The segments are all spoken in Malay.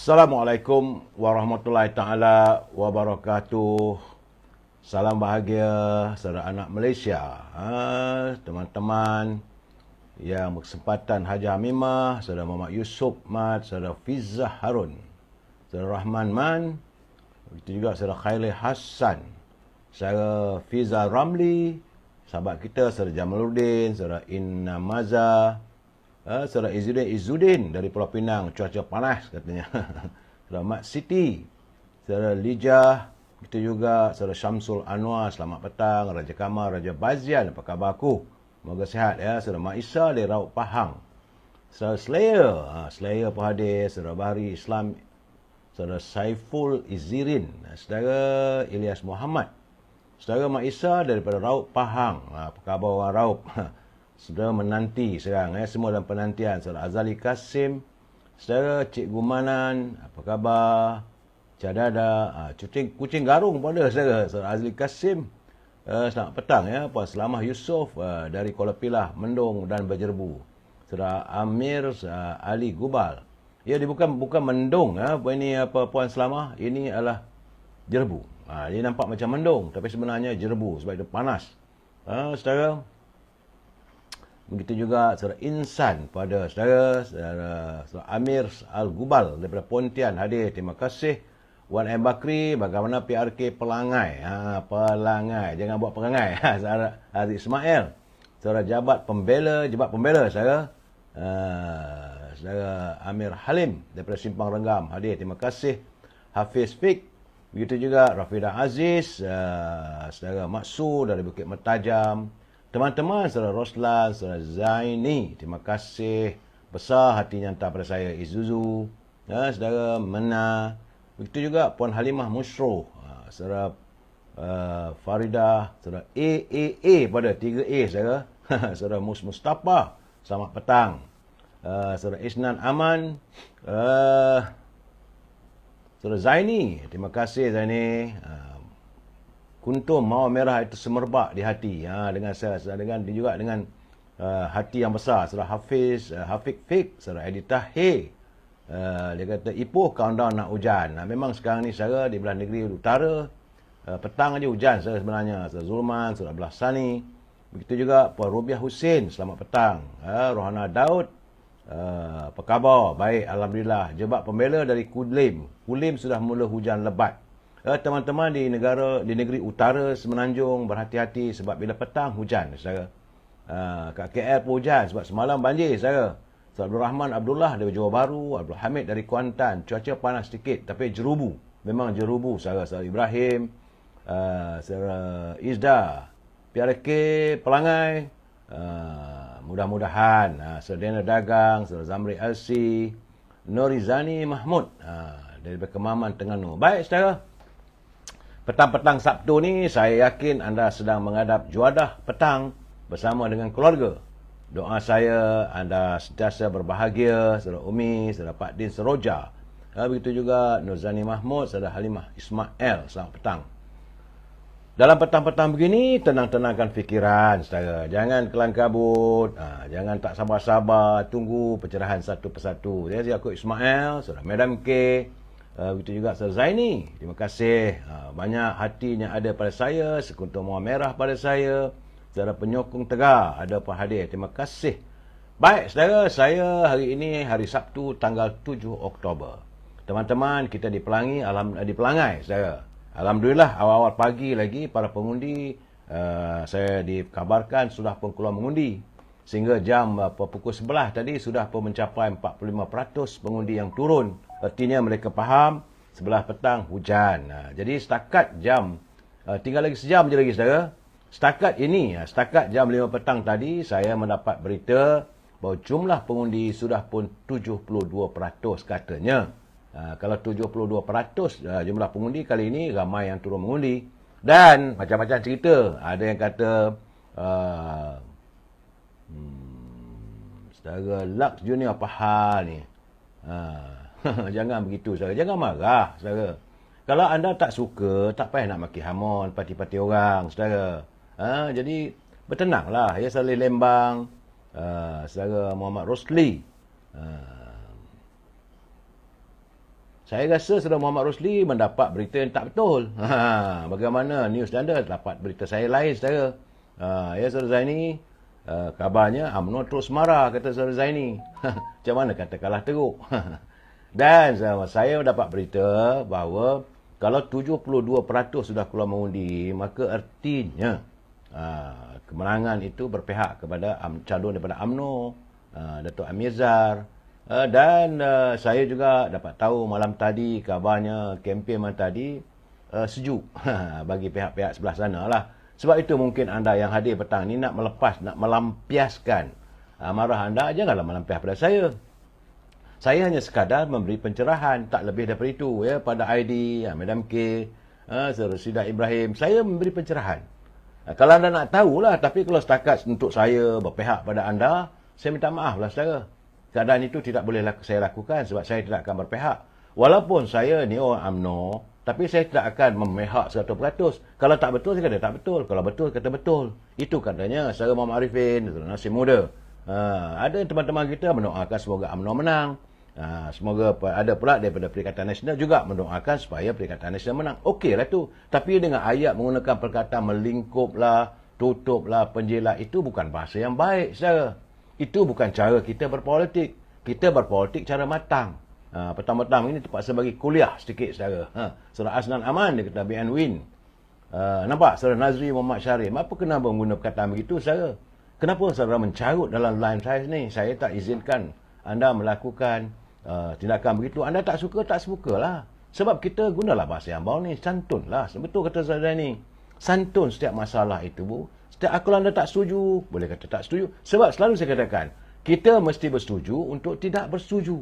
Assalamualaikum warahmatullahi taala wabarakatuh. Salam bahagia saudara anak Malaysia. Teman-teman yang berkesempatan Haji Hamimah, saudara Muhammad Yusof Mat, saudara Fizzah Harun, saudara Rahman Man, begitu juga saudara Khairil Hassan, saudara Fizzah Ramli, sahabat kita saudara Jamaluddin, saudara Inna Maza, saudara Izzuddin dari Pulau Pinang, cuaca panas katanya. Saudara Mat Siti, saudara Lijah, begitu juga saudara Syamsul Anwar, selamat petang. Raja Kamal, Raja Bazian, apa khabar aku? Moga sihat ya. Saudara Mak Isa dari Raut Pahang. Saudara Slayer pun hadir. Saudara Bahari Islam, saudara Saiful Izzirin, saudara Ilyas Muhammad, saudara Mak Isa daripada Raut Pahang. Apa khabar orang Raut? Saudara menanti sekarang, semua dalam penantian. Saudara Azali Kasim, saudara Cikgu Manan, apa khabar? Cadada, kucing garung pun ada saudara. Saudara Azali Kasim, selamat petang ya. Puan Selamah Yusof dari Kuala Pilah, Mendung dan Berjerbu. Saudara Amir Ali Gubal. Ya, dia bukan Mendung ini apa Puan Selamah, ini adalah Jerbu. Dia nampak macam Mendung tapi sebenarnya Jerbu sebab itu panas. Saudara, begitu juga saudara Insan pada saudara Amir Al-Gubal daripada Pontian hadir. Terima kasih. Wan M. Bakri, bagaimana PRK Pelangai? Pelangai, jangan buat perangai. Saudara Aziz Ismail, saudara Jabat Pembela, saudara. Saudara Amir Halim daripada Simpang Renggam hadir. Terima kasih. Hafiz Fik, begitu juga Rafidah Aziz, saudara Maksud dari Bukit Mertajam. Teman-teman, saudara Roslan, saudara Zaini, terima kasih besar hatinya hantar pada saya. Izuzu, saudara Mena, begitu juga Puan Halimah Musyroh, saudara Faridah, saudara A pada 3A, saudara. Saudara Mustafa, selamat petang. Saudara Isnan Aman, saudara Zaini, terima kasih Zaini. Kuntum mawar merah itu semerbak di hati. Dengan saya juga dengan hati yang besar. Saudara Hafiz, Hafiq Fik, saudara Edi Tahir. Dia kata, Ipoh countdown nak hujan. Memang sekarang ni saudara di belah negeri utara, petang aja hujan saudara sebenarnya. Saudara Zulman, saudara Belah Sani. Begitu juga Puan Rubiah Hussein, selamat petang. Rohana Daud, apa khabar? Baik, alhamdulillah. Jebat Pembela dari Kulim. Kulim sudah mula hujan lebat. Teman-teman di negeri utara Semenanjung berhati-hati sebab bila petang hujan saudara. Kat KL pun hujan sebab semalam banjir saudara. Saudara Abdul Rahman Abdullah dari Johor Bahru, Abdul Hamid dari Kuantan, cuaca panas sedikit tapi jerubu. Memang jerubu saudara. Saudara Ibrahim, saudara Izda, PRK Pelangai, mudah-mudahan. Saudara Dana Dagang, saudara Zamri Elsi, Norizani Mahmud dari Kemaman Terengganu. Baik saudara. Petang-petang Sabtu ni, saya yakin anda sedang menghadap juadah petang bersama dengan keluarga. Doa saya, anda sentiasa berbahagia, saudara Umi, saudara Pak Din Seroja. Begitu juga Nuzani Mahmud, saudara Halimah Ismail, selamat petang. Dalam petang-petang begini, tenang-tenangkan fikiran, saudara. Jangan kelang kabut, jangan tak sabar-sabar, tunggu pencerahan satu persatu. Jadi aku Ismail, saudara Madam K, begitu juga saudara Zaini, terima kasih. Banyak hatinya ada pada saya, sekuntum mawar merah pada saya. Saudara penyokong tegar ada apa hadir, terima kasih. Baik saudara, saya hari ini hari Sabtu tanggal 7 Oktober. Teman-teman, kita di Pelangai saudara. Alhamdulillah awal-awal pagi lagi para pengundi, saya dikabarkan sudah pun keluar mengundi. Sehingga jam pukul 11 tadi sudah pun mencapai 45% pengundi yang turun. Artinya mereka faham sebelah petang hujan. Jadi setakat jam, tinggal lagi sejam je lagi saudara. Setakat jam 5 petang tadi, saya mendapat berita bahawa jumlah pengundi sudah pun 72% katanya. Kalau 72% jumlah pengundi kali ini, ramai yang turun mengundi. Dan macam-macam cerita. Ada yang kata, saudara Lux Junior apa hal ni? Jangan begitu saudara. Jangan marah saudara. Kalau anda tak suka, tak payah nak maki hamon parti-parti orang saudara. Jadi bertenanglah. Ya, Salih Lembang, saudara Muhammad Rosli, Saya rasa Saudara Muhammad Rosli mendapat berita yang tak betul. Bagaimana News Standard dapat berita saya lain, saudara? Ya, Saudara Zaini, kabarnya UMNO terus marah, kata Saudara Zaini. Macam mana kata kalah teruk? Dan saya dapat berita bahawa kalau 72% sudah keluar mengundi, maka artinya kemenangan itu berpihak kepada calon daripada UMNO, Datuk Amir Zar. Dan saya juga dapat tahu malam tadi kabarnya kempen malam tadi sejuk bagi pihak-pihak sebelah sana lah. Sebab itu mungkin anda yang hadir petang ni nak melampiaskan amarah anda, janganlah melampias pada saya. Saya hanya sekadar memberi pencerahan, tak lebih daripada itu ya, pada ID, Madam K, Saudara Sidah Ibrahim. Saya memberi pencerahan. Kalau anda nak tahulah, tapi kalau setakat untuk saya berpihak pada anda, saya minta maaf lah saudara. Keadaan itu tidak boleh saya lakukan sebab saya tidak akan berpihak. Walaupun saya ni orang UMNO, tapi saya tidak akan memihak 100%. Kalau tak betul, saya kata tak betul. Kalau betul, kata betul. Itu katanya Saudara Muhammad Arifin, Nasib Muda. Ada teman-teman kita mendoakan semoga UMNO menang. Semoga ada pula daripada Perikatan Nasional juga mendoakan supaya Perikatan Nasional menang. Okeylah tu. Tapi dengan ayat menggunakan perkataan melingkuplah, tutuplah, penjilat, itu bukan bahasa yang baik, saudara. Itu bukan cara kita berpolitik. Kita berpolitik cara matang. Petang-petang ini terpaksa bagi kuliah sedikit, saudara. Saudara Aznan Aman, dia kata BN Win. Nampak, saudara Nazri Muhammad Syarif. Apa kenapa menggunakan perkataan begitu, saudara? Kenapa saudara mencarut dalam line saya ni? Saya tak izinkan anda melakukan tindakan begitu. Anda tak suka, tak sukalah. Sebab kita gunalah bahasa yang bawah ni. Santunlah. Betul kata saudara ni. Santun setiap masalah itu, Bu. Kalau anda tak setuju, boleh kata tak setuju. Sebab selalu saya katakan, kita mesti bersetuju untuk tidak bersetuju.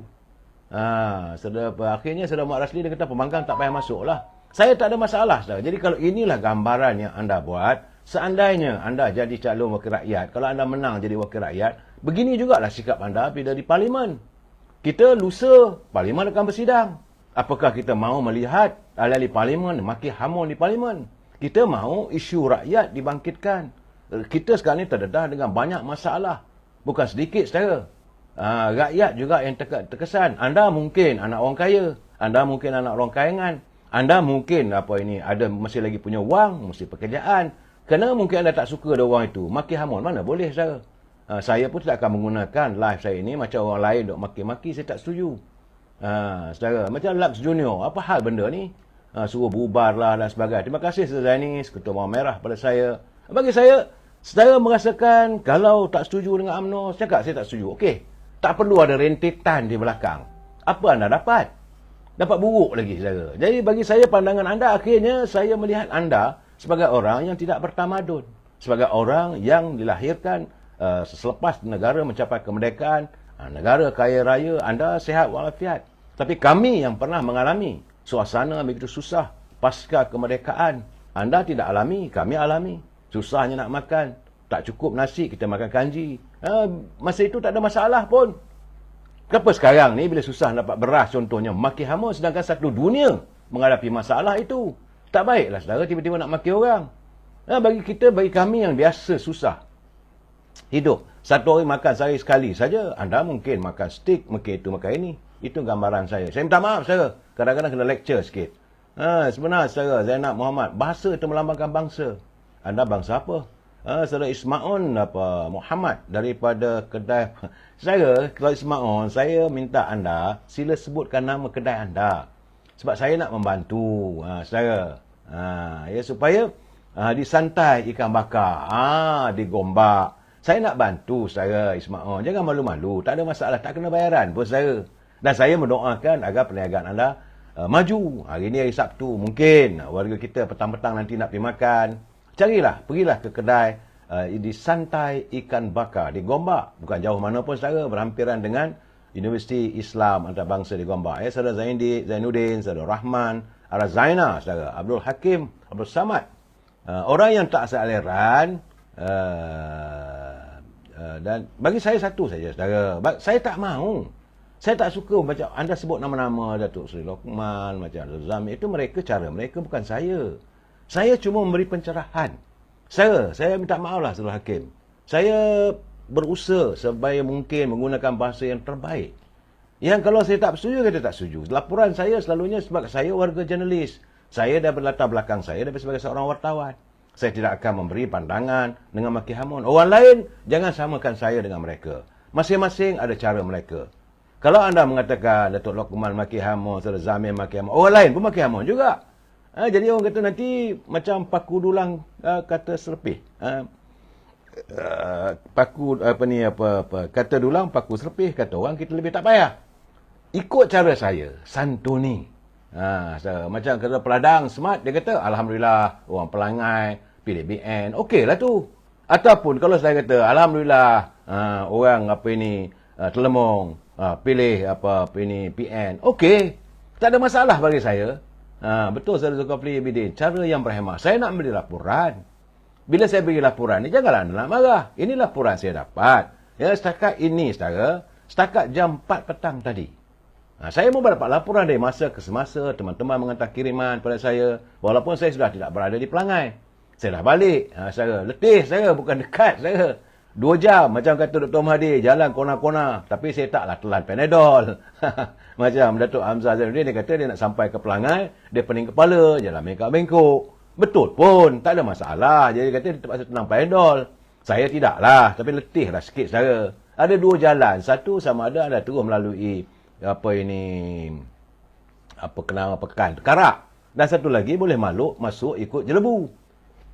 Akhirnya Saudara Muhammad Rasli dia kata pembangkang tak payah masuk lah. Saya tak ada masalah, saudara. Jadi kalau inilah gambaran yang anda buat, seandainya anda jadi calon wakil rakyat, kalau anda menang jadi wakil rakyat, begini jugalah sikap anda bila di Parlimen. Kita lusa, Parlimen akan bersidang. Apakah kita mahu melihat ahli-ahli Parlimen makin hamun di Parlimen? Kita mahu isu rakyat dibangkitkan. Kita sekarang ni terdedah dengan banyak masalah. Bukan sedikit, saudara. Rakyat juga yang terkesan. Anda mungkin anak orang kaya. Anda mungkin anak orang kayangan. Anda mungkin masih lagi punya wang, mesti pekerjaan. Kerana mungkin anda tak suka ada wang itu. Maki hamun, mana boleh, saudara. Saya pun tidak akan menggunakan live saya ini macam orang lain duk maki-maki, saya tak setuju. Saudara, macam Lux Junior, apa hal benda ni? Suruh bubarlah dan sebagainya. Terima kasih Saudara Zaini, Sekutu Mawar Merah pada saya. Bagi saya, saudara merasakan kalau tak setuju dengan UMNO, saya cakap saya tak setuju. Okey, tak perlu ada rentetan di belakang. Apa anda dapat? Dapat buruk lagi, saudara. Jadi bagi saya, pandangan anda akhirnya saya melihat anda sebagai orang yang tidak bertamadun. Sebagai orang yang dilahirkan selepas negara mencapai kemerdekaan, negara kaya raya, anda sihat walafiat. Tapi kami yang pernah mengalami suasana begitu susah pasca kemerdekaan, anda tidak alami, kami alami. Susahnya nak makan, tak cukup nasi, kita makan kanji. Masa itu tak ada masalah pun. Kenapa sekarang ni bila susah dapat beras contohnya, maki hama, sedangkan satu dunia menghadapi masalah itu. Tak baiklah saudara tiba-tiba nak maki orang. Bagi kami yang biasa susah hidup, satu hari makan sehari sekali saja, anda mungkin makan steak, mungkin itu, makan ini. Itu gambaran saya. Saya minta maaf saudara, kadang-kadang kena lecture sikit. Sebenarnya saudara Zainab Muhammad, bahasa itu melambangkan bangsa. Anda bangsa apa? Saudara Ismaon Muhammad daripada kedai. Saya, kalau Ismaon, saya minta anda sila sebutkan nama kedai anda. Sebab saya nak membantu saudara. Ya, supaya disantai ikan bakar, digombak. Saya nak bantu saudara Ismaon. Jangan malu-malu, tak ada masalah, tak kena bayaran pun saudara. Dan saya mendoakan agar perniagaan anda maju. Hari ni hari Sabtu, mungkin warga kita petang-petang nanti nak pergi makan. Pergilah ke kedai disantai ikan bakar di Gombak. Bukan jauh mana pun saudara, berhampiran dengan Universiti Islam Antarabangsa di Gombak. Saudara Zainuddin, saudara Rahman, Arazaina, saudara Abdul Hakim, Abdul Samad. Orang yang tak sealiran, dan bagi saya satu saja saudara. Saya tak mahu. Saya tak suka macam anda sebut nama-nama Datuk Seri Lokman, macam Zami. Itu cara mereka, bukan saya. Saya cuma memberi pencerahan. Saya minta maaf lah Saudara Hakim. Saya berusaha sebaik mungkin menggunakan bahasa yang terbaik. Yang kalau saya tak setuju, kata tak setuju. Laporan saya selalunya sebab saya warga jurnalis. Saya dah berlatar belakang saya sebagai seorang wartawan. Saya tidak akan memberi pandangan dengan maki hamun. Orang lain, jangan samakan saya dengan mereka. Masing-masing ada cara mereka. Kalau anda mengatakan Datuk Lokman maki hamun, Saudara Zamir maki hamun, orang lain pun maki hamun juga. Jadi orang kata nanti macam paku dulang kata serpih. Kata dulang paku serpih, kata orang kita lebih tak payah. Ikut cara saya, santuni. Macam kata peladang smart, dia kata alhamdulillah orang pelangai pilih BN, okeylah tu. Ataupun kalau saya kata alhamdulillah orang Telemong pilih ini PN, okey, tak ada masalah bagi saya. Betul Saudara Zulkifli Bidin, cara yang berhemah. Saya nak beri laporan. Bila saya beri laporan ni, janganlah anda nak marah. Ini laporan saya dapat. Ya, setakat ini, saudara, setakat jam 4 petang tadi. Saya mau dapat laporan dari masa ke semasa, teman-teman menghantar kiriman pada saya, walaupun saya sudah tidak berada di Pelangai. Saya dah balik. Saya letih, saya bukan dekat, saya 2 jam, macam kata Dr. Mahathir, jalan kona-kona. Tapi saya taklah telan Panadol. Macam Datuk Hamzah Zainuddin, dia kata dia nak sampai ke Pelangai, dia pening kepala, jalan bengkok-bengkok. Betul pun, tak ada masalah. Jadi dia kata dia terpaksa tenang Panadol. Saya tidaklah, tapi letih lah sikit saya. Ada 2 jalan. Satu sama ada anda terus melalui pekan Karak. Dan satu lagi boleh masuk ikut Jelebu.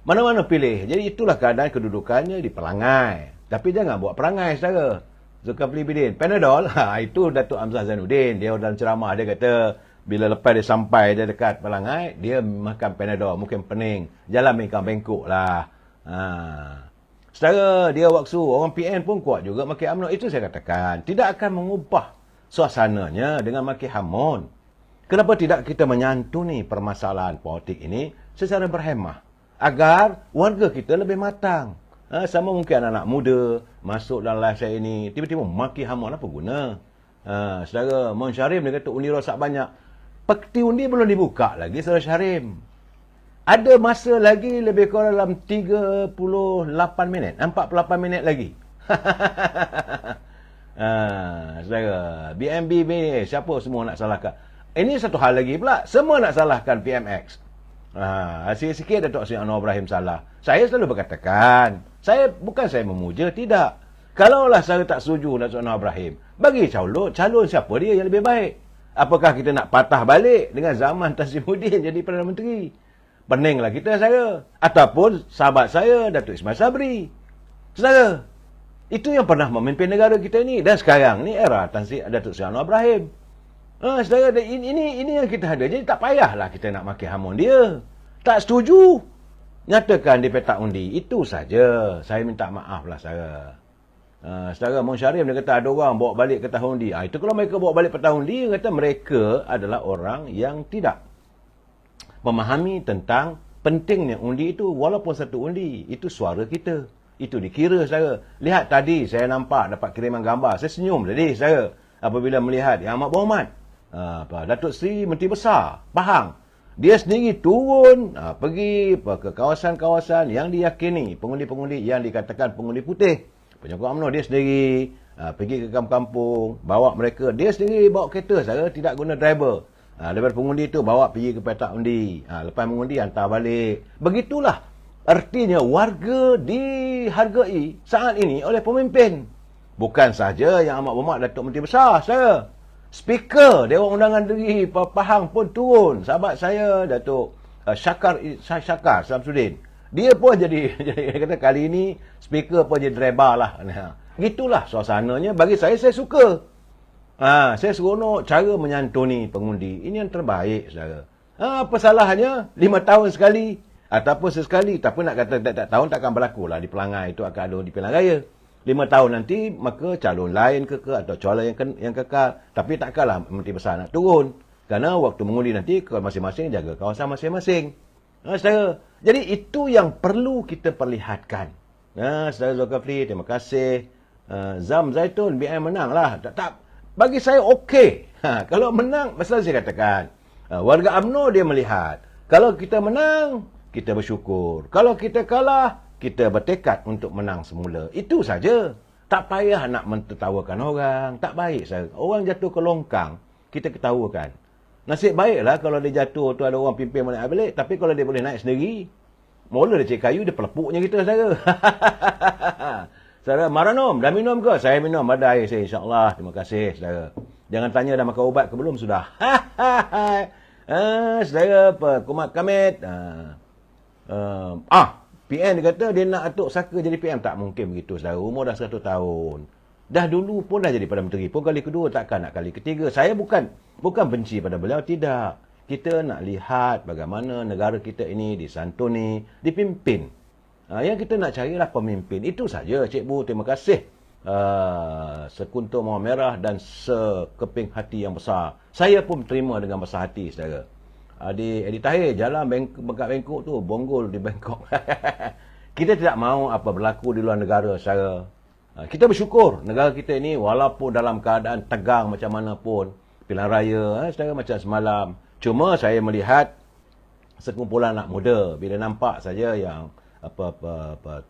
Mana-mana pilih. Jadi itulah keadaan kedudukannya di Pelangai. Tapi jangan buat perangai saudara. Zulkifli Bidin, Panadol, itu Datuk Hamzah Zainuddin. Dia dalam ceramah dia kata bila lepas dia sampai dia dekat Pelangai, dia makan Panadol, mungkin pening. Jalan bengkok lah. Saudara, dia waktu orang PN pun kuat juga maki UMNO. Itu saya katakan, tidak akan mengubah suasananya dengan maki hamun. Kenapa tidak kita menyantuni permasalahan politik ini secara berhemah agar warga kita lebih matang. Sama mungkin anak-anak muda masuk dalam live saya ini tiba-tiba maki hamun, apa guna? Saudara Mon Syarim dia kata undi rosak banyak. Peti undi belum dibuka lagi saudara Syarim. Ada masa lagi lebih kurang dalam 38 minit, 48 minit lagi. Saudara, BNB ni siapa semua nak salahkan? Ini satu hal lagi pula, semua nak salahkan PMX. Sikit-sikit Datuk Seri Anwar Ibrahim salah. Saya selalu berkatakan, bukan saya memuja, tidak. Kalaulah saya tak setuju Datuk Anwar Ibrahim, bagi calon siapa dia yang lebih baik. Apakah kita nak patah balik dengan zaman Tan Sri Muhyiddin jadi Perdana Menteri? Peninglah kita saya. Ataupun sahabat saya Datuk Ismail Sabri. Saudara, itu yang pernah memimpin negara kita ini. Dan sekarang ni era Datuk Seri Anwar Ibrahim. Saudara, ini yang kita ada. Jadi tak payahlah kita nak maki hamun dia. Tak setuju, nyatakan di petak undi. Itu saja. Saya minta maaf lah saudara. Saudara Mon Syarim dia kata ada orang bawa balik ke tahun undi. Itu kalau mereka bawa balik ke tahun undi, dia kata mereka adalah orang yang tidak memahami tentang pentingnya undi itu. Walaupun satu undi, itu suara kita. Itu dikira saudara. Lihat tadi saya nampak dapat kiriman gambar. Saya senyum tadi saudara apabila melihat Yang Amat Berhormat Datuk Seri Menteri Besar Pahang, dia sendiri turun pergi ke kawasan-kawasan yang diyakini pengundi-pengundi yang dikatakan pengundi putih. Penyokong UMNO dia sendiri pergi ke kampung-kampung, bawa mereka, dia sendiri bawa kereta saudara, tidak guna driver. Daripada pengundi itu bawa pergi ke petak undi. Lepas mengundi hantar balik. Begitulah artinya warga dihargai saat ini oleh pemimpin. Bukan saja Yang Amat Berhormat Datuk Menteri Besar saya. Speaker Dewan Undangan Negeri Pahang pun turun. Sahabat saya Datuk Syakar Samsudin. Dia pun jadi kata kali ini speaker pun jadi driver lah. Gitulah suasananya. Bagi saya suka. Saya seronok cara menyantuni pengundi. Ini yang terbaik saudara. Apa salahnya 5 tahun sekali ataupun sesekali. Tapi nak kata tak tahun takkan berlaku lah di Pelangai. Itu akan ada di Pilihan Raya. 5 tahun nanti maka calon lain ke atau calon yang kekal. Tapi takkanlah Menteri Besar nak turun. Kerana waktu mengundi nanti masing-masing jaga kawasan masing-masing. Saudara, jadi itu yang perlu kita perlihatkan. Saudara Zulkifli, terima kasih. Zam Zaitun, BN menang lah. Tak, bagi saya okey. Kalau menang, masalah saya katakan. Warga UMNO dia melihat. Kalau kita menang, kita bersyukur. Kalau kita kalah, kita bertekad untuk menang semula. Itu saja. Tak payah nak mentertawakan orang. Tak baik saya. Orang jatuh ke longkang, kita ketawakan. Nasib baiklah kalau dia jatuh tu ada orang pimpin naik balik. Tapi kalau dia boleh naik sendiri, mula dia cek kayu, dia pelepuknya kita, saudara. Saudara, Maranom, dah minum ke? Saya minum, ada air saya, insyaAllah. Terima kasih, saudara. Jangan tanya dah makan ubat ke belum, sudah. Saudara, Kumat Kamit. PM dia kata dia nak Atuk Saka jadi PM. Tak mungkin begitu, saudara. Umur dah 100 tahun. Dah dulu pun dah jadi Perdana Menteri pun kali kedua, takkan nak kali ketiga. Saya bukan benci pada beliau, tidak. Kita nak lihat bagaimana negara kita ini disantuni, dipimpin. Yang kita nak carilah pemimpin. Itu saja, Cikgu. Terima kasih. Sekuntum mawar merah dan sekeping hati yang besar. Saya pun terima dengan besar hati, saudara. Di Tahir, jalan Bengkak Bengkok tu, bonggol di Bangkok. Kita tidak mahu apa berlaku di luar negara, saudara. Kita bersyukur negara kita ini walaupun dalam keadaan tegang macam mana pun, pilihan raya, saudara, macam semalam. Cuma saya melihat sekumpulan anak muda, bila nampak saja yang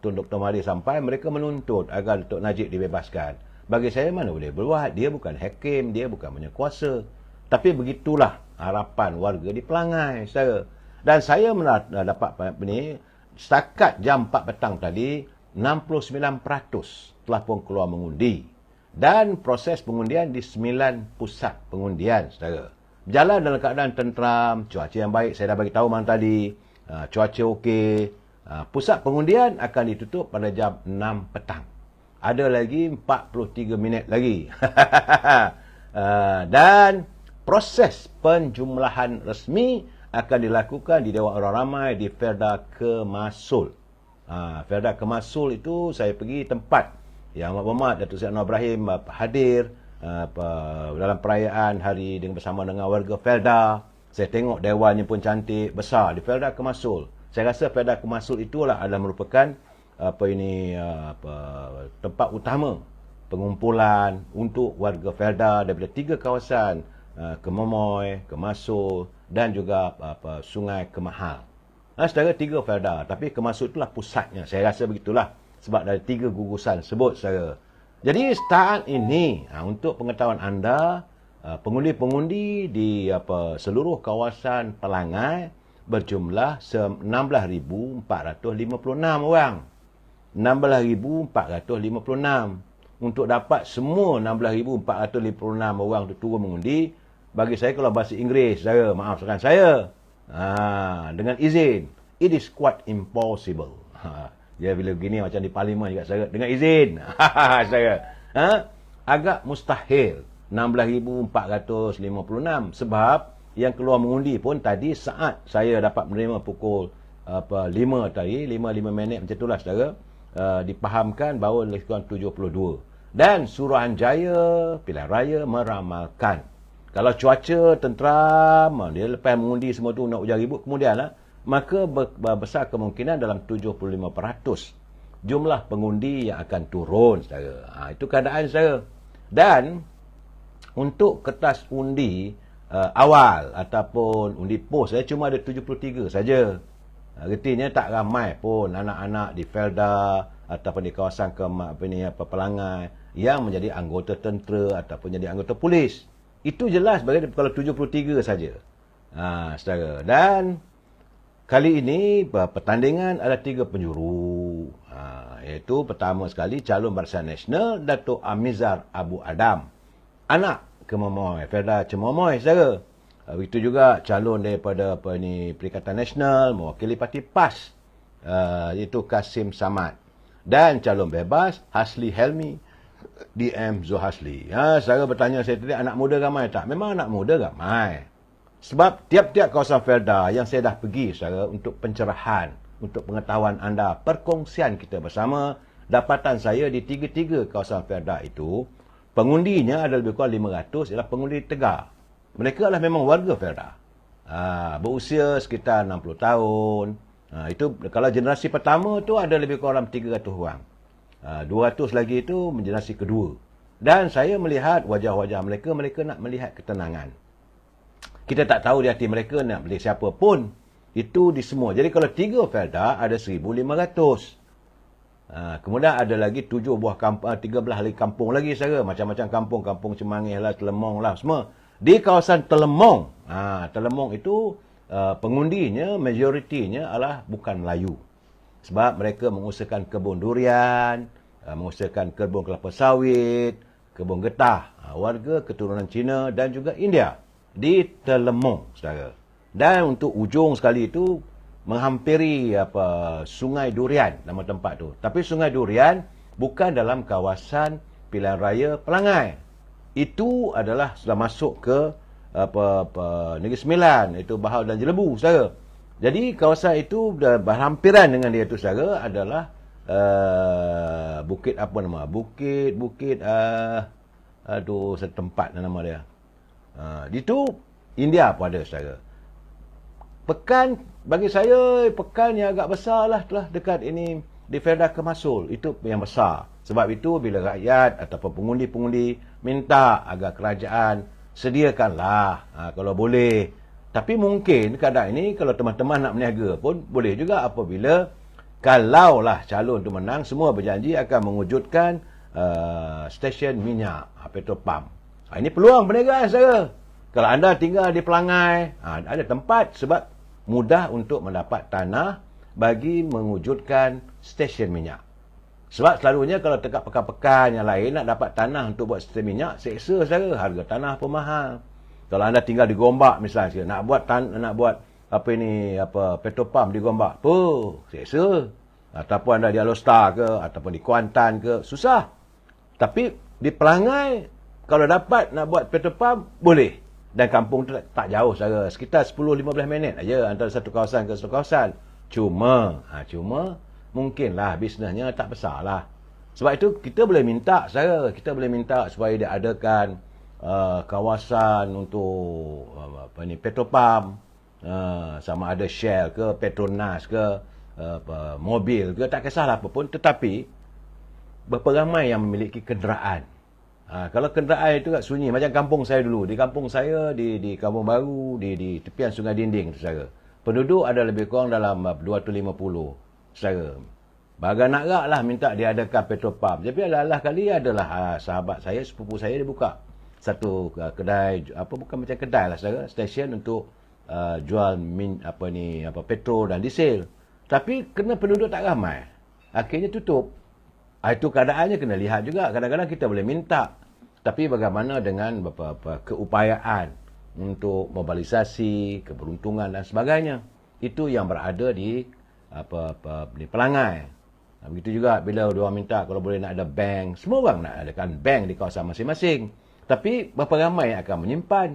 Tun Dr. Mahathir sampai, mereka menuntut agar Datuk Najib dibebaskan. Bagi saya mana boleh buat, dia bukan hakim, dia bukan punya kuasa. Tapi begitulah harapan warga di Pelangai, saudara. Dan saya dapat ni, setakat jam 4 petang tadi, 69% telah pun keluar mengundi. Dan proses pengundian di 9 pusat pengundian, saudara. Berjalan dalam keadaan tenteram, cuaca yang baik, saya dah bagi tahu malam tadi, cuaca okey. Pusat pengundian akan ditutup pada jam 6 petang. Ada lagi 43 minit lagi. Dan proses penjumlahan resmi akan dilakukan di Dewan Orang Ramai di Felda Kemasul. Felda Kemasul itu saya pergi tempat yang Amat Berhormat Datuk Seri Anwar Ibrahim hadir dalam perayaan hari bersama dengan warga Felda. Saya tengok dewannya pun cantik, besar di Felda Kemasul. Saya rasa Felda Kemasul itulah adalah merupakan tempat utama pengumpulan untuk warga Felda daripada 3 kawasan, Kemomoy, Kemasul dan juga Sungai Kemahal. Saudara, 3 Felda, tapi Kemasul itulah pusatnya. Saya rasa begitulah sebab dari 3 gugusan sebut, saudara. Jadi saat ini, untuk pengetahuan anda, pengundi-pengundi di seluruh kawasan Pelangai berjumlah 16,456 orang. 16,456. Untuk dapat semua 16,456 orang itu turun mengundi, bagi saya kalau bahasa Inggeris, saudara, maafkan saya, dengan izin, it is quite impossible. Dia bila begini macam di parlimen juga, saudara, dengan izin. Saudara, agak mustahil 16,456 sebab yang keluar mengundi pun tadi saat saya dapat menerima pukul 5 tadi, 5 minit macam itulah, saudara, dipahamkan bahawa lebih kurang 72. Dan Suruhanjaya Pilihan Raya meramalkan kalau cuaca tenteram, dia lepas mengundi semua tu nak hujan ribut kemudian maka besar kemungkinan dalam 75% jumlah pengundi yang akan turun, saudara. Itu keadaan, saudara. Dan untuk kertas undi awal ataupun undi pos, saya cuma ada 73 saja. Artinya tak ramai pun anak-anak di Felda ataupun di kawasan Pelangai yang menjadi anggota tentera ataupun jadi anggota polis. Itu jelas bagi kalau 73 saja. Saudara. Dan kali ini pertandingan ada 3 penjuru. Iaitu pertama sekali calon Barisan Nasional Datuk Amizar Abu Adam, anak Kemomoy, Felda Cemomoy, saudara. Begitu juga calon daripada Perikatan Nasional mewakili parti PAS, iaitu Kasim Samad, dan calon bebas Hasli Helmi DM Zuhasli. Saudara bertanya saya tadi, anak muda ramai tak? Memang anak muda ramai. Sebab tiap-tiap kawasan Felda yang saya dah pergi, saudara, untuk pencerahan, untuk pengetahuan anda, perkongsian kita bersama, dapatan saya di 3 kawasan Felda itu, pengundinya ada lebih kurang 500 ialah pengundi Tegar. Mereka adalah memang warga Felda. Berusia sekitar 60 tahun. Itu kalau generasi pertama tu ada lebih kurang 300 orang. 200 lagi itu generasi kedua. Dan saya melihat wajah-wajah mereka, mereka nak melihat ketenangan. Kita tak tahu di hati mereka nak beli siapa pun. Itu di semua. Jadi kalau 3 Felda ada 1,500. Kemudian ada lagi 7 buah kampung, 13 lagi kampung lagi saudara. Macam-macam kampung, kampung Cemangih lah, Telemong lah, semua. Di kawasan Telemong. Telemong itu pengundinya, majoritinya adalah bukan Melayu. Sebab mereka mengusahakan kebun durian, mengusahakan kebun kelapa sawit, kebun getah. Warga keturunan Cina dan juga India. Di Telemong, saudara. Dan untuk ujung sekali itu, menghampiri Sungai Durian, nama tempat tu. Tapi Sungai Durian bukan dalam kawasan pilihan raya Pelangai. Itu adalah sudah masuk ke Negeri Sembilan, itu Bahau dan Jelebu, saudara. Jadi kawasan itu berhampiran dengan dia tu, saudara, adalah bukit apa nama? Bukit setempat nama dia. Itu India pun ada, saudara. Pekan, bagi saya, pekan yang agak besar lah telah dekat ini di Felda Kemasul. Itu yang besar. Sebab itu bila rakyat ataupun pengundi-pengundi minta agar kerajaan sediakanlah kalau boleh. Tapi mungkin kadang ini kalau teman-teman nak berniaga pun boleh juga apabila kalaulah calon itu menang, semua berjanji akan mewujudkan stesen minyak, petrol pump. Ini peluang perniagaan, saudara. Kalau anda tinggal di Pelangai, ada tempat sebab mudah untuk mendapat tanah bagi mewujudkan stesen minyak. Sebab selalunya kalau dekat pekan-pekan yang lain nak dapat tanah untuk buat stesen minyak, seksa, saudara, harga tanah pun mahal. Kalau anda tinggal di Gombak misalnya, nak buat petrol pump di Gombak, seksa. Ataupun anda di Alostar ke, ataupun di Kuantan ke, susah. Tapi di Pelangai, kalau dapat nak buat petrol pump, boleh. Dan kampung tu tak jauh, saudara. Sekitar 10-15 minit aja antara satu kawasan ke satu kawasan. Cuma mungkinlah bisnesnya tak besar lah. Sebab itu kita boleh minta, saudara. Kita boleh minta supaya dia adakan kawasan untuk petrol pump. Sama ada Shell ke, Petronas ke, mobil ke, tak kisahlah apa pun. Tetapi, berapa ramai yang memiliki kenderaan? Kalau kenderaan itu kat sunyi, macam kampung saya dulu. Di kampung saya, di Kampung Baru, di tepian Sungai Dinding, saudara. Penduduk ada lebih kurang dalam 250, saudara. Bagai nak rak lah minta diadakan petrol pump. Tapi alah kali adalah sahabat saya, sepupu saya, dia buka satu kedai, bukan macam kedai lah, saudara. Stesen untuk jual petrol dan diesel. Tapi kena penduduk tak ramai, akhirnya tutup. Itu keadaannya kena lihat juga. Kadang-kadang kita boleh minta. Tapi bagaimana dengan keupayaan untuk mobilisasi, keberuntungan dan sebagainya. Itu yang berada di Pelangai. Begitu juga bila diorang minta kalau boleh nak ada bank. Semua orang nak adakan bank di kawasan masing-masing. Tapi berapa ramai yang akan menyimpan?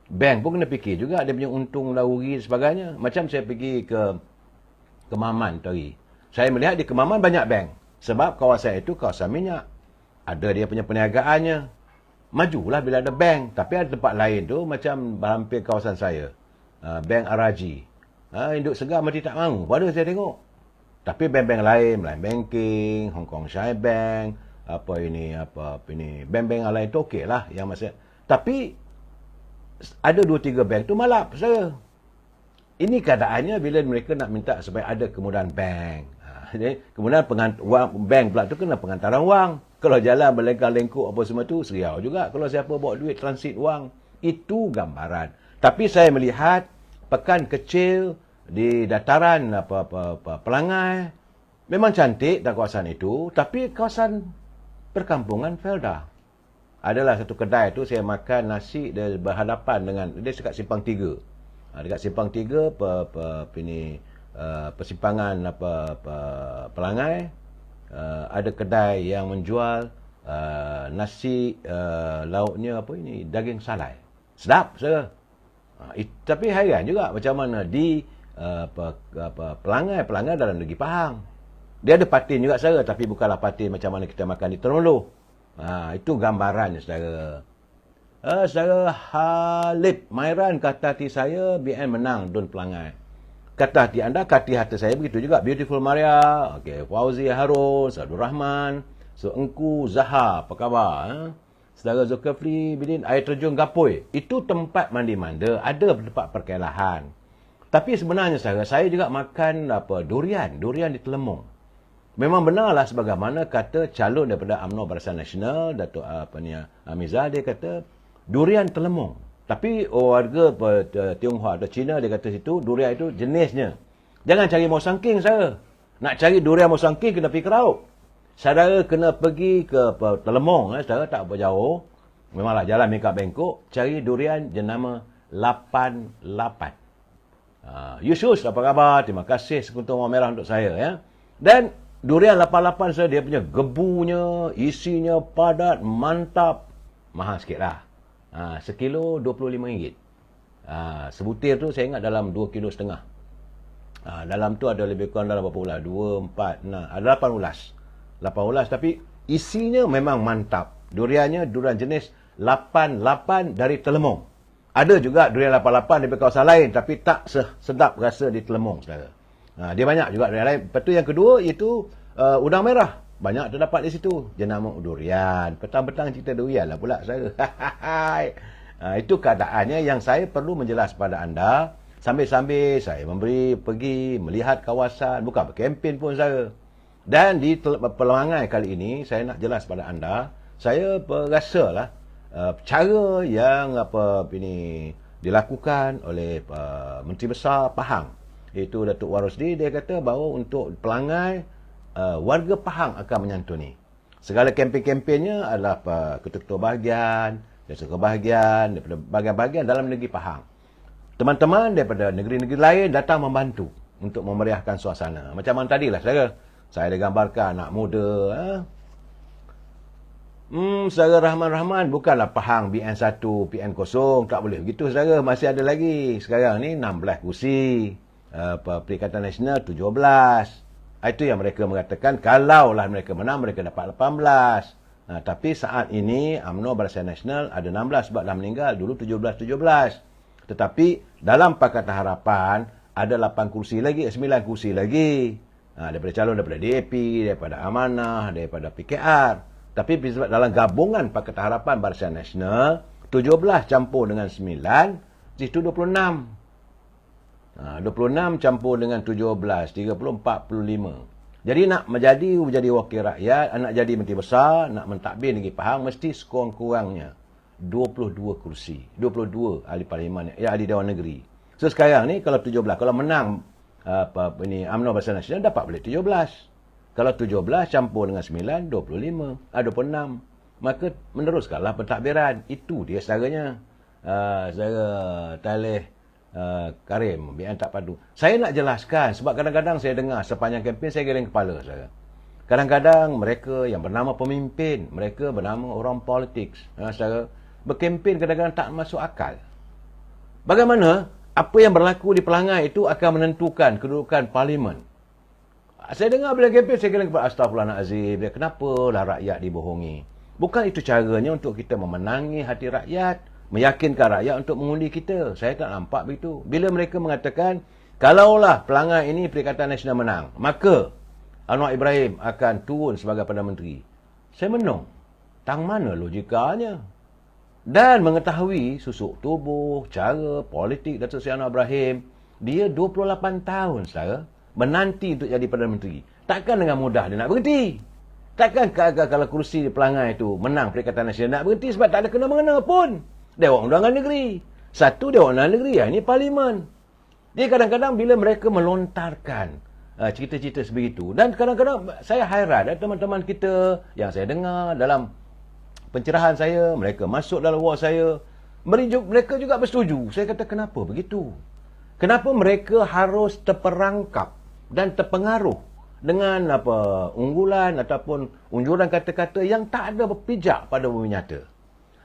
Bank pun kena fikir juga. Dia punya untung dan rugi dan sebagainya. Macam saya pergi ke Kemaman tadi. Saya melihat di Kemaman banyak bank. Sebab kawasan itu kawasan minyak. Ada dia punya perniagaannya. Majulah bila ada bank. Tapi ada tempat lain tu macam hampir kawasan saya. Bank Araji. Induk segar mati tak mahu. Pada saya tengok. Tapi bank-bank lain, Melayu Banking, Hong Kong Shire Bank, bank-bank lain tu okey lah. Tapi ada 2-3 bank tu malap, saudara. Ini keadaannya bila mereka nak minta supaya ada kemudahan bank. Kemudian bank pula tu kena pengantaran wang. Kalau jalan berlengkar-lengkuk apa semua tu, seriau juga. Kalau siapa bawa duit transit wang, itu gambaran. Tapi saya melihat pekan kecil di dataran Pelangai, memang cantik dan kawasan itu, tapi kawasan perkampungan Felda. Adalah satu kedai tu saya makan nasi dia berhadapan dengan dia dekat Simpang 3. Dekat Simpang 3 persimpangan Pelangai, ada kedai yang menjual nasi lauknya daging salai. Sedap, saudara. Tapi hairan juga macam mana di Pelangai dalam negeri Pahang. Dia ada patin juga, saudara, tapi bukanlah patin macam mana kita makan di Terengganu. Itu gambarannya, saudara. Saudara Halib Mairan kata hati saya BN menang Dun Pelangai. Kata hati anda, kata hati saya begitu juga. Beautiful Maria, Fauzi Harun, Abdul Rahman, Engku Zaha, apa khabar? Saudara Zulkifli Bidin, air terjun Gapoi. Itu tempat mandi manda, ada tempat perkelahan. Tapi sebenarnya saya juga makan durian di Telemong. Memang benarlah sebagaimana kata calon daripada UMNO Barisan Nasional, Datuk Amizal, dia kata durian telemong. Tapi warga Tionghoa atau Cina, dia kata situ durian itu jenisnya. Jangan cari Mosangking saya. Nak cari durian Mosangking kena pergi Kerauk. Saudara kena pergi ke Telemong, saudara tak berjauh. Memanglah jalan Mekak Bengkok, cari durian jenama 88. Yusus, apa khabar? Terima kasih sekuntum warna merah untuk saya. Ya. Dan durian 88 saya, dia punya gebunya, isinya padat, mantap. Mahal sikit lah. Sekilo RM25. Sebutir tu saya ingat dalam 2,5 kilo. Dalam tu ada lebih kurang dalam berapa ulas? 2, 4, 6. Ada 8 ulas. 8 ulas, tapi isinya memang mantap. Duriannya durian jenis 88 dari Telemong. Ada juga durian 88 dari kawasan lain, tapi tak sedap rasa di Telemong, saudara. Dia banyak juga durian lain. Lepas tu yang kedua, iaitu udang merah. Banyak terdapat di situ. Jenama durian. Petang-petang cerita durian lah pula, saudara. Itu keadaannya yang saya perlu menjelas pada anda. Sambil-sambil saya pergi melihat kawasan. Bukan berkempen pun, saudara. Dan di Pelangai kali ini, saya nak jelas pada anda. Saya berasalah cara yang dilakukan oleh Menteri Besar Pahang, iaitu Datuk Wan Rosli. Dia kata bahawa untuk Pelangai, warga Pahang akan menyantuni. Segala kempen-kempennya adalah ketua-ketua bahagian, desa kebahagiaan, daripada bahagian-bahagian dalam negeri Pahang. Teman-teman daripada negeri-negeri lain datang membantu untuk memeriahkan suasana. Macam mana tadilah, saya ada gambarkan anak muda. Saudara Rahman bukanlah Pahang BN1, PN0. Tak boleh begitu, saudara. Masih ada lagi. Sekarang ni 16 kursi. Perikatan Nasional 17. Itu yang mereka mengatakan, kalaulah mereka menang, mereka dapat 18. Tapi saat ini, UMNO Barisan Nasional ada 16 sebab dah meninggal. Dulu 17. Tetapi dalam Pakatan Harapan, ada 8 kursi lagi, 9 kursi lagi. Daripada calon daripada DAP, daripada Amanah, daripada PKR. Tapi dalam gabungan Pakatan Harapan Barisan Nasional, 17 campur dengan 9, situ 26. 26 campur dengan 17, 30, 45. Jadi nak menjadi wakil rakyat, nak jadi menteri besar, nak mentadbir negeri Pahang, mesti sekurang-kurangnya 22 kursi. 22 ahli parlimen, ahli Dewan Negeri. So sekarang ni kalau 17, kalau menang UMNO Barisan Nasional dapat boleh 17. Kalau 17 campur dengan 9, 25, 26. Maka meneruskanlah pentadbiran. Itu dia caranya. Saudara Taleh Karim, BN tak padu. Saya nak jelaskan sebab kadang-kadang saya dengar sepanjang kempen saya geleng kepala, saudara. Kadang-kadang mereka yang bernama pemimpin, mereka bernama orang politik, saudara, berkempen kadang-kadang tak masuk akal. Bagaimana apa yang berlaku di Pelangai itu akan menentukan kedudukan parlimen? Saya dengar bila kempen, saya kena kepada Astaghfirullahaladzim. Kenapalah rakyat dibohongi? Bukan itu caranya untuk kita memenangi hati rakyat, meyakinkan rakyat untuk mengundi kita. Saya tak nampak begitu. Bila mereka mengatakan, kalaulah Pelangai ini Perikatan Nasional menang, maka Anwar Ibrahim akan turun sebagai Perdana Menteri. Saya menung. Tang mana logikanya? Dan mengetahui susuk tubuh, cara politik Datuk Seri Anwar Ibrahim, dia 28 tahun, saudara, menanti untuk jadi Perdana Menteri. Takkan dengan mudah dia nak berhenti. Takkan kalau kursi di Pelangai itu menang Perikatan Nasional nak berhenti sebab tak ada kena-mengena pun. Dewan Undangan Negeri. Satu Dewan Undangan Negeri, ini Parlimen. Dia kadang-kadang bila mereka melontarkan cerita-cerita sebegitu, dan kadang-kadang saya hairan teman-teman kita yang saya dengar dalam pencerahan saya, mereka masuk dalam ward saya, mereka juga bersetuju. Saya kata, kenapa begitu? Kenapa mereka harus terperangkap dan terpengaruh dengan unggulan ataupun unjuran kata-kata yang tak ada berpijak pada bumi nyata?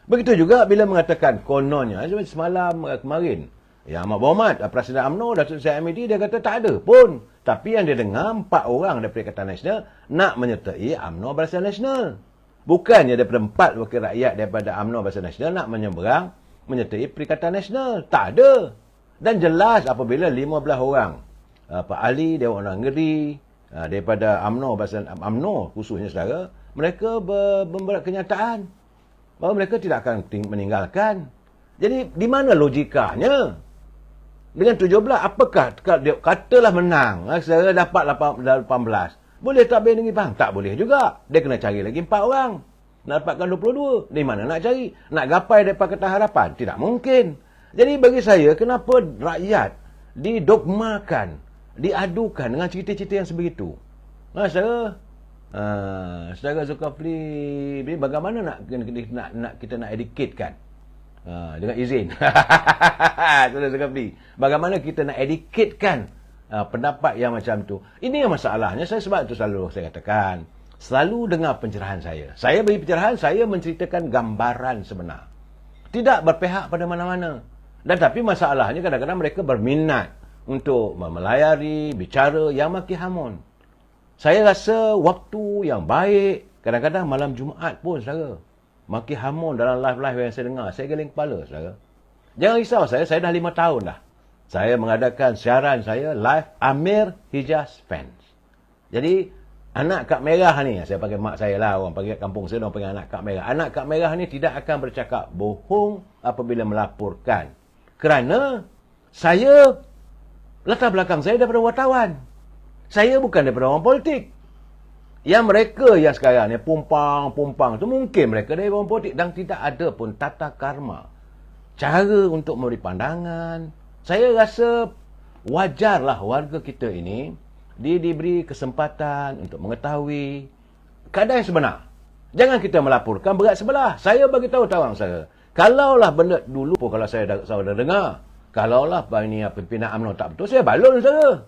Begitu juga bila mengatakan kononnya, semalam kemarin, yang amat berhormat Presiden UMNO Datuk Seri Hamidi, dia kata tak ada pun. Tapi yang dia dengar 4 orang dari Perikatan Nasional nak menyertai UMNO Barisan Nasional. Bukannya daripada 4 wakil rakyat daripada UMNO Barisan Nasional nak menyeberang menyertai Perikatan Nasional. Tak ada. Dan jelas apabila 15 orang ahli Dewan Undangan Negeri daripada UMNO khususnya, saudara, mereka membuat kenyataan bahawa mereka tidak akan meninggalkan. Jadi di mana logikanya? Dengan 17, apakah katalah menang, saudara dapat 18. Boleh tak band dengan Ipang? Tak boleh juga. Dia kena cari lagi 4 orang. Nak dapatkan 22. Di mana nak cari? Nak gapai daripada Pakatan Harapan? Tidak mungkin. Jadi bagi saya, kenapa rakyat didogmakan, diadukan dengan cerita-cerita yang sebegitu? Saudara Zulkifli, bagaimana nak kita nak educatekan? Dengan izin. Saudara Zulkifli, bagaimana kita nak educatekan pendapat yang macam tu? Ini yang masalahnya. Sebab itu selalu saya katakan, selalu dengar pencerahan saya. Saya beri pencerahan, saya menceritakan gambaran sebenar. Tidak berpihak pada mana-mana. Dan tapi masalahnya kadang-kadang mereka berminat untuk melayari, bicara yang maki hamun. Saya rasa waktu yang baik, kadang-kadang malam Jumaat pun, saudara, maki hamun dalam live-live yang saya dengar, saya geling kepala, saudara. Jangan risau saya dah 5 tahun dah. Saya mengadakan siaran saya live Amir Hijaz Fans. Jadi, anak Kak Merah ni, saya panggil mak saya lah, orang panggil kampung saya, orang panggil anak Kak Merah. Anak Kak Merah ni tidak akan bercakap bohong apabila melaporkan. Kerana saya, latar belakang saya daripada wartawan. Saya bukan daripada orang politik. Yang mereka yang sekarang ni pumpang tu mungkin mereka dari orang politik dan tidak ada pun tata karma. Cara untuk memberi pandangan. Saya rasa wajarlah warga kita ini diberi kesempatan untuk mengetahui keadaan yang sebenar. Jangan kita melaporkan berat sebelah. Saya bagi tahu tawang saya. Kalaulah benda dulu pun kalau saya dah dengar, kalaulah ini pimpinan UMNO tak betul, saya balon saja.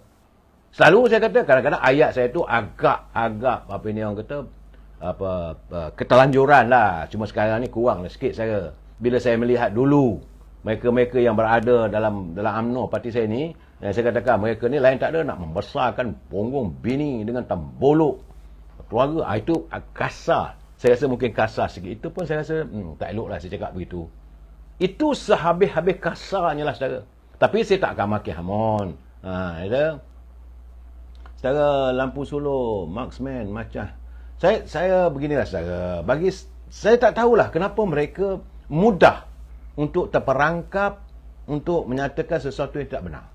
Selalu saya kata kadang-kadang ayat saya tu agak apa ini orang kata ketelanjuran lah. Cuma sekarang ni kurang lah sikit saya. Bila saya melihat dulu mereka-mereka yang berada dalam UMNO parti saya ni, yang saya katakan mereka ni lain tak ada nak membesarkan punggung bini dengan tembolok keluarga. Itu kasar. Saya rasa mungkin kasar sikit. Itu pun saya rasa tak elok lah saya cakap begitu. Itu sehabis-habis kasarnya lah saudara. Tapi saya tak akan maki hamun. Saudara lampu solo, marksman, macam. Saya beginilah saudara. Saya tak tahulah kenapa mereka mudah untuk terperangkap untuk menyatakan sesuatu yang tidak benar.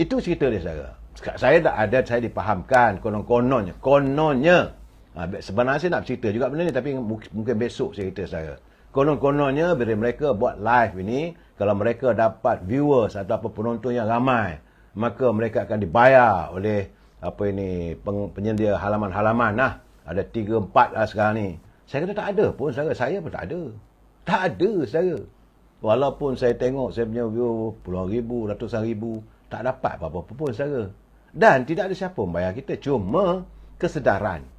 Itu cerita dia saudara. Saya dipahamkan kononnya. Sebenarnya saya nak cerita juga benda ni, tapi mungkin besok saya cerita saya. Kononnya bila mereka buat live ini, kalau mereka dapat viewers atau penonton yang ramai, maka mereka akan dibayar oleh penyedia halaman-halaman lah. Ada 3-4 lah sekarang ni. Saya kata tak ada pun saudara. Saya pun tak ada. Tak ada saudara. Walaupun saya tengok saya punya view puluhan ribu, ratusan ribu, tak dapat apa-apa pun saudara. Dan tidak ada siapa membayar kita. Cuma kesedaran.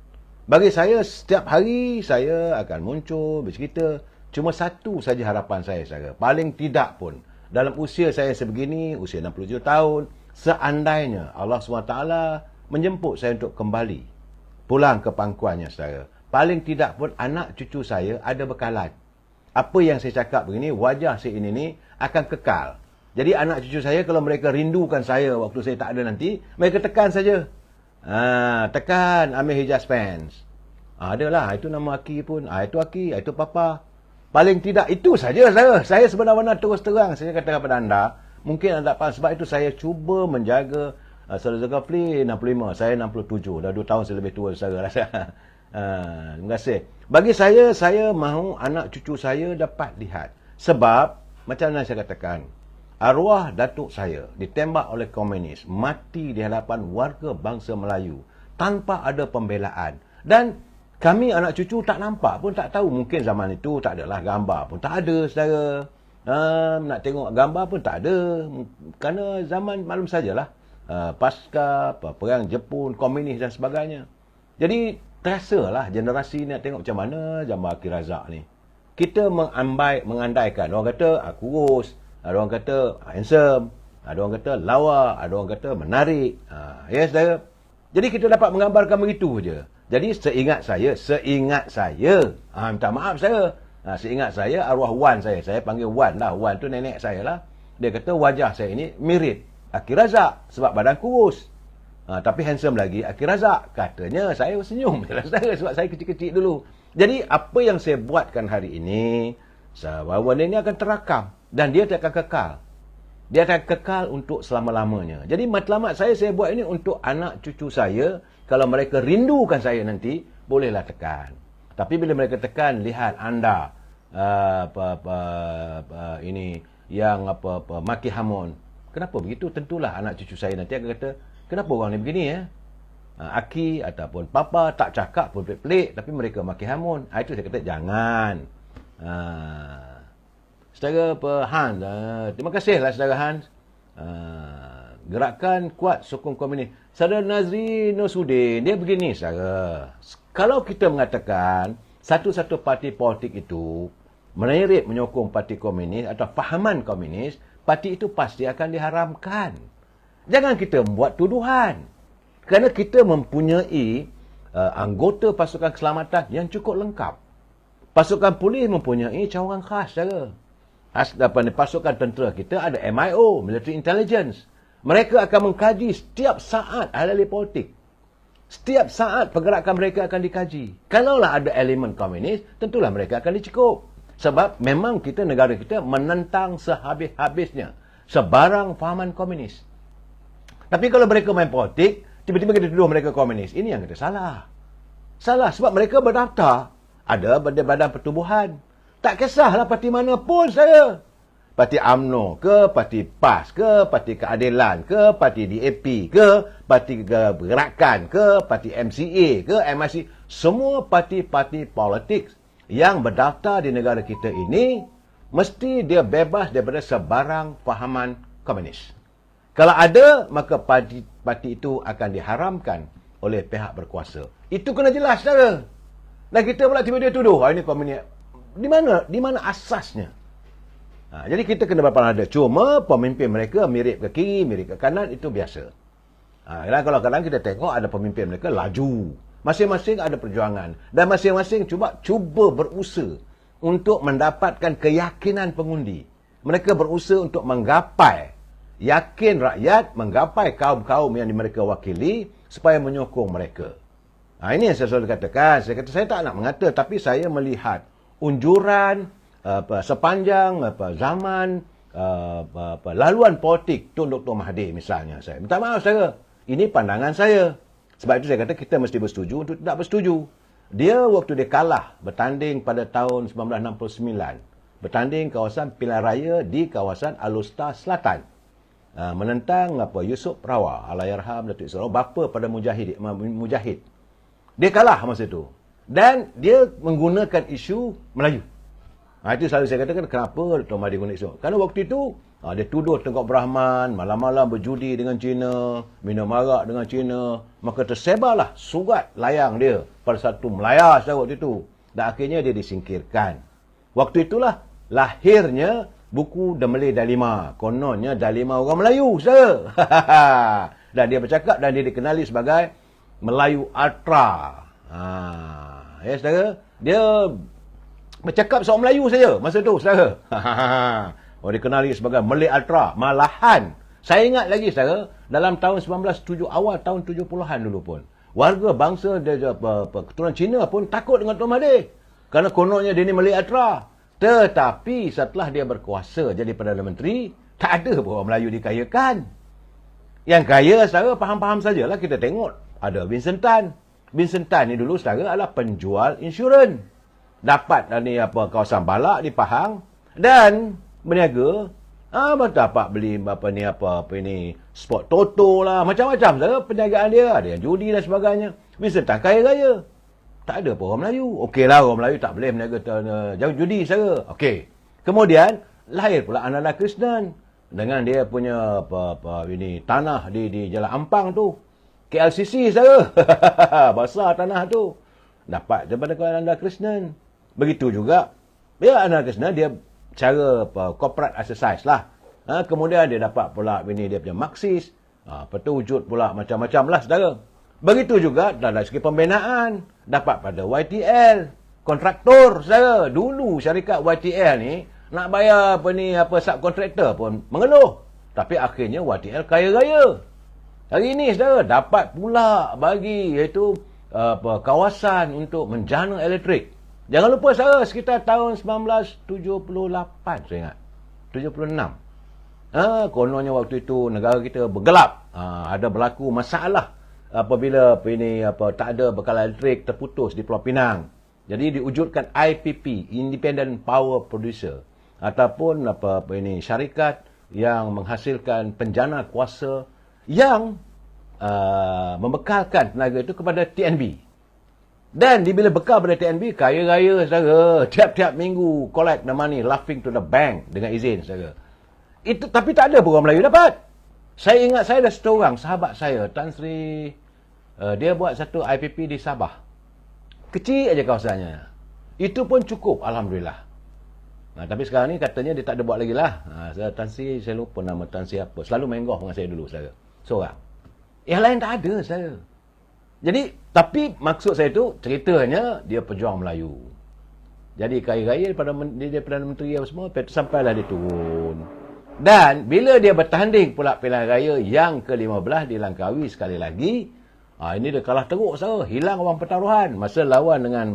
Bagi saya, setiap hari saya akan muncul, bercerita. Cuma satu saja harapan saya, saudara. Paling tidak pun, dalam usia saya sebegini, usia 67 tahun, seandainya Allah SWT menjemput saya untuk kembali, pulang ke pangkuannya, saudara. Paling tidak pun, anak cucu saya ada bekalan. Apa yang saya cakap begini, wajah saya ini ni akan kekal. Jadi anak cucu saya, kalau mereka rindukan saya waktu saya tak ada nanti, mereka tekan saja. Tekan Amir Hijaz Fans. Adalah, itu nama Aki pun. Itu Aki, itu Papa. Paling tidak itu saja saya sebenarnya terus terang saya katakan kepada anda. Mungkin anda faham, sebab itu saya cuba menjaga. Saudara Zulkifli 65, saya 67. Dah 2 tahun saya lebih tua saudara rasa. Terima kasih. Bagi saya mahu anak cucu saya dapat lihat. Sebab macam mana saya katakan, arwah datuk saya ditembak oleh komunis, mati di hadapan warga bangsa Melayu tanpa ada pembelaan. Dan kami anak cucu tak nampak pun, tak tahu. Mungkin zaman itu tak adalah gambar pun tak ada saudara. Nak tengok gambar pun tak ada. Kerana zaman maklum sajalah. Pasca perang Jepun, komunis dan sebagainya. Jadi terasalah generasi ni nak tengok macam mana gambar Aki Razak ni. Kita mengandaikan. Orang kata kurus, ada orang kata handsome, ada orang kata lawa, ada orang kata menarik. Ya saudara. Jadi kita dapat menggambarkan begitu je. Jadi seingat saya, minta maaf saya. Seingat saya, arwah Wan saya panggil Wan lah. Wan tu nenek saya lah. Dia kata wajah saya ini mirip Aki Razak sebab badan kurus. Tapi handsome lagi Aki Razak. Katanya saya senyum sebab saya kecil-kecil dulu. Jadi apa yang saya buatkan hari ini, bahawa ini akan terakam. Dan dia akan kekal. Dia akan kekal untuk selama-lamanya. Jadi matlamat saya buat ini untuk anak cucu saya Kalau mereka rindukan saya nanti, bolehlah tekan. Tapi bila mereka tekan, lihat anda ini yang maki hamun. Kenapa begitu? Tentulah anak cucu saya nanti akan kata, kenapa orang ni begini ya? Aki ataupun papa tak cakap pun pelik-pelik, tapi mereka maki hamun. Itu saya kata jangan. Saudara Hans, terima kasihlah saudara Hans. Gerakan kuat sokong komunis. Saudara Nazri Nosudin, dia begini saudara. Kalau kita mengatakan satu-satu parti politik itu menyeret menyokong parti komunis atau fahaman komunis, parti itu pasti akan diharamkan. Jangan kita membuat tuduhan. Kerana kita mempunyai anggota pasukan keselamatan yang cukup lengkap. Pasukan polis mempunyai cawangan khas saudara. Pasukan tentera kita ada MIO, Military Intelligence. Mereka akan mengkaji setiap saat hal-hal politik. Setiap saat pergerakan mereka akan dikaji. Kalaulah ada elemen komunis, tentulah mereka akan dicekup. Sebab memang kita, negara kita menentang sehabis-habisnya sebarang fahaman komunis. Tapi kalau mereka main politik, tiba-tiba kita tuduh mereka komunis. Ini yang kita salah. Salah sebab mereka berdaftar. Ada badan pertubuhan. Tak kisahlah parti mana pun saya. Parti UMNO ke, parti PAS ke, parti Keadilan ke, parti DAP ke, parti Gerakan ke, parti MCA ke, MIC. Semua parti-parti politik yang berdaftar di negara kita ini, mesti dia bebas daripada sebarang fahaman komunis. Kalau ada, maka parti itu akan diharamkan oleh pihak berkuasa. Itu kena jelas, saudara. Dan kita pula tiba-tiba tuduh, ini komunis. Di mana asasnya? Jadi kita kena berpanada. Cuma pemimpin mereka mirip ke kiri, mirip ke kanan, itu biasa. Dan kalau kadang kita tengok ada pemimpin mereka laju. Masing-masing ada perjuangan. Dan masing-masing cuba berusaha untuk mendapatkan keyakinan pengundi. Mereka berusaha untuk menggapai yakin rakyat, menggapai kaum-kaum yang mereka wakili supaya menyokong mereka. Ini yang saya selalu katakan. Saya tak nak mengata, tapi saya melihat unjuran sepanjang zaman laluan politik Tun Dr. Mahathir misalnya. Saya minta maaf saudara. Ini pandangan saya. Sebab itu saya kata kita mesti bersetuju untuk tidak bersetuju. Dia waktu dia kalah bertanding pada tahun 1969. Bertanding kawasan pilihan raya di kawasan Alustar Selatan. Menentang Yusuf Rawa, Allahyarham Datuk Ismail, bapa pada Mujahid. Dia kalah masa itu. Dan dia menggunakan isu Melayu. Itu selalu saya katakan kenapa Dr. Mahathir guna isu. Kerana waktu itu dia tuduh Tengku Abdul Rahman malam-malam berjudi dengan Cina, minum arak dengan Cina. Maka tersebarlah surat layang dia pada satu melayar waktu itu. Dan akhirnya dia disingkirkan. Waktu itulah lahirnya buku The Malay Dalima. Kononnya Dalima orang Melayu, saudara. Dan dia bercakap dan dia dikenali sebagai Melayu Ultra. Ya, saudara. Dia bercakap soal Melayu saja masa tu, saudara. Dikenali sebagai Malay Ultra. Malahan, saya ingat lagi, saudara, dalam tahun 1970, awal tahun 70-an dulu pun, warga bangsa keturunan Cina pun takut dengan Tun Mahathir. Kerana kononnya dia ni Malay Ultra. Tetapi setelah dia berkuasa jadi Perdana Menteri, tak ada pun orang Melayu dikayakan. Yang kaya, saudara, faham-faham sajalah. Kita tengok, ada Vincent Tan. Vincent Tan ni dulu, saudara, adalah penjual insurans. Dapat kawasan Balak di Pahang dan berniaga dapat beli sport toto lah, macam-macam saudara perniagaan dia. Ada yang judi dan sebagainya. Vincent Tan kaya raya. Tak ada pun orang Melayu. Okeylah, orang Melayu tak boleh berniaga jauh judi saudara. Okey. Kemudian lahir pula Ananda Krishnan dengan dia punya tanah di Jalan Ampang tu. KLCC saudara. Besar tanah tu. Dapat daripada Ananda Krishnan. Begitu juga, Ananda Krishnan dia cara corporate exercise lah. Kemudian dia dapat pula dia punya Marxist. Wujud pula macam-macam lah, saudara. Begitu juga dari segi pembinaan. Dapat pada YTL. Kontraktor, saudara. Dulu syarikat YTL ni nak bayar subkontraktor pun mengeluh. Tapi akhirnya YTL kaya raya. Hari ini, saudara, dapat pula bagi iaitu kawasan untuk menjana elektrik. Jangan lupa, saudara, sekitar tahun 1978, saya ingat. 76. Kononnya waktu itu negara kita bergelap. Ada berlaku masalah apabila tak ada bekalan elektrik terputus di Pulau Pinang. Jadi diwujudkan IPP, Independent Power Producer, ataupun syarikat yang menghasilkan penjana kuasa yang membekalkan tenaga itu kepada TNB. Dan bila bekal pada TNB, kaya raya saudara. Tiap-tiap minggu collect the money, laughing to the bank dengan izin saudara. Itu tapi tak ada pun orang Melayu dapat. Saya ingat saya ada satu orang sahabat saya, Tan Sri, dia buat satu IPP di Sabah. Kecil aja kawasannya. Itu pun cukup, alhamdulillah. Tapi sekarang ni katanya dia tak ada buat lagi lah. Tan Sri, saya lupa nama Tan Sri apa. Selalu main golf dengan saya dulu saudara. Seorang. Yang lain tak ada saudara. Jadi, tapi maksud saya tu ceritanya dia pejuang Melayu. Jadi kaya-kaya daripada dia Perdana Menteri apa semua, sampailah dia turun. Dan bila dia bertanding pula pilihan raya yang ke-15 di Langkawi sekali lagi, ini dia kalah teruk saudara, hilang wang pertaruhan. Masa lawan dengan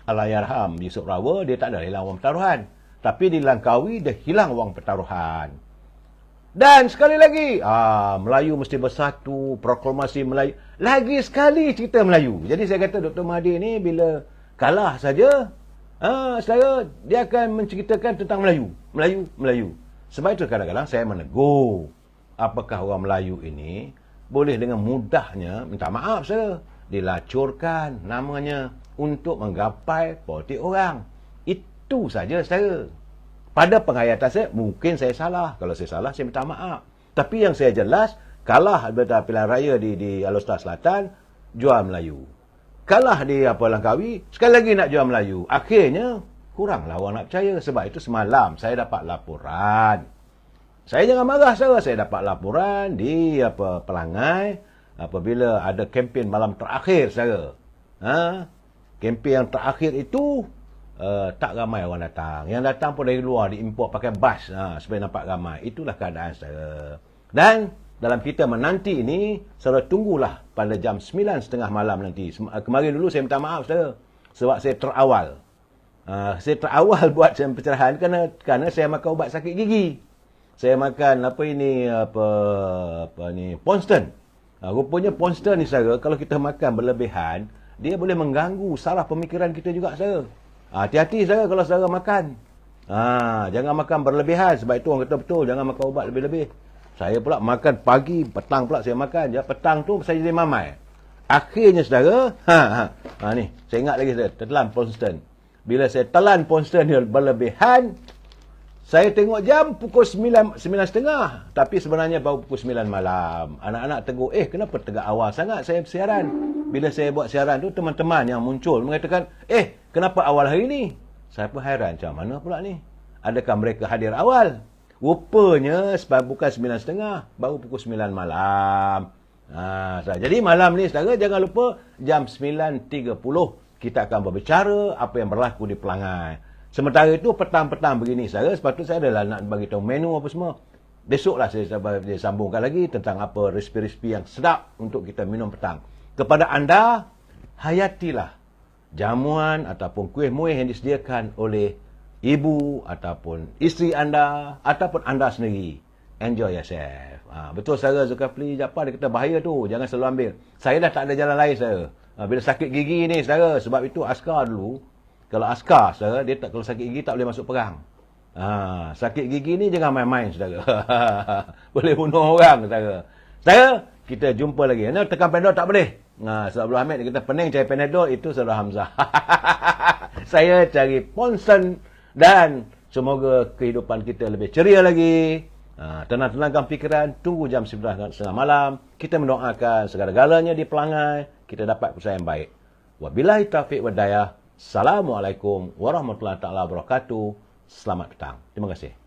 Allahyarham Yusuf Rawa, dia tak ada hilang wang pertaruhan. Tapi di Langkawi dia hilang wang pertaruhan. Dan sekali lagi, Melayu mesti bersatu, proklamasi Melayu. Lagi sekali cerita Melayu. Jadi saya kata Dr. Mahathir ni bila kalah saja, saudara, dia akan menceritakan tentang Melayu. Melayu. Sebab itu kadang-kadang saya menegur, apakah orang Melayu ini boleh dengan mudahnya, minta maaf saudara, dilacurkan namanya untuk menggapai politik orang. Itu saja saudara. Pada penghayatan saya, mungkin saya salah. Kalau saya salah, saya minta maaf. Tapi yang saya jelas, kalah pada pilihan raya di Alor Setar Selatan, jual Melayu. Kalah di Langkawi, sekali lagi nak jual Melayu. Akhirnya, kuranglah orang nak percaya. Sebab itu semalam saya dapat laporan. Saya jangan marah, saudara. Saya dapat laporan di Pelangai apabila ada kempen malam terakhir, saudara. Kempen yang terakhir itu, tak ramai orang datang. Yang datang pun dari luar, diimport pakai bas supaya nampak ramai. Itulah keadaan saya. Dan dalam kita menanti ini, saudara tunggulah pada jam 9.30 malam nanti. Kemarin dulu saya minta maaf saudara, sebab saya terawal. Saya terawal buat pencerahan kerana saya makan ubat sakit gigi. Saya makan Ponston. Rupanya Ponston ni saudara, kalau kita makan berlebihan, dia boleh mengganggu saraf pemikiran kita juga saudara. Hati-hati saudara kalau saudara makan. Jangan makan berlebihan. Sebab itu orang kata betul, jangan makan ubat lebih-lebih. Saya pula makan pagi, petang pula saya makan. Petang tu saya jadi mamai. Akhirnya saudara, ni, saya ingat lagi saudara, telan Ponston. Bila saya telan Ponston berlebihan, saya tengok jam pukul 9.30. Tapi sebenarnya baru pukul 9 malam. Anak-anak tegur, kenapa tegak awal sangat saya siaran? Bila saya buat siaran tu, teman-teman yang muncul mengatakan, kenapa awal hari ni? Saya pun hairan, macam mana pula ni? Adakah mereka hadir awal? Rupanya, bukan 9.30, baru pukul 9 malam. Jadi malam ni, saudara, jangan lupa, jam 9.30, kita akan berbicara apa yang berlaku di Pelangai. Sementara itu, petang-petang begini, saudara, sepatutnya saya adalah nak bagi tahu menu apa semua. Besoklah saya sambungkan lagi tentang apa resipi-resipi yang sedap untuk kita minum petang. Kepada anda, hayatilah jamuan ataupun kuih-muih yang disediakan oleh ibu ataupun isteri anda ataupun anda sendiri. Enjoy yourself. Betul saudara Zulkifli Jaafar, dia kata bahaya tu, jangan selalu ambil. Saya dah tak ada jalan lain saudara. Bila sakit gigi ni saudara, sebab itu askar dulu, kalau askar saudara, dia kalau sakit gigi tak boleh masuk perang. Sakit gigi ni jangan main-main saudara. Boleh bunuh orang saudara. Saudara, kita jumpa lagi. Tekan Panadol tak boleh. Sebab Abdul Hamid dia kata pening cari Panadol, itu saudara Hamzah. Saya cari Ponston dan semoga kehidupan kita lebih ceria lagi. Tenang-tenangkan fikiran, tunggu jam 9.30 malam. Kita mendoakan segala-galanya di Pelangai, kita dapat keputusan yang baik. Wabillahi taufiq wal hidayah. Assalamualaikum warahmatullahi taala wabarakatuh. Selamat petang. Terima kasih.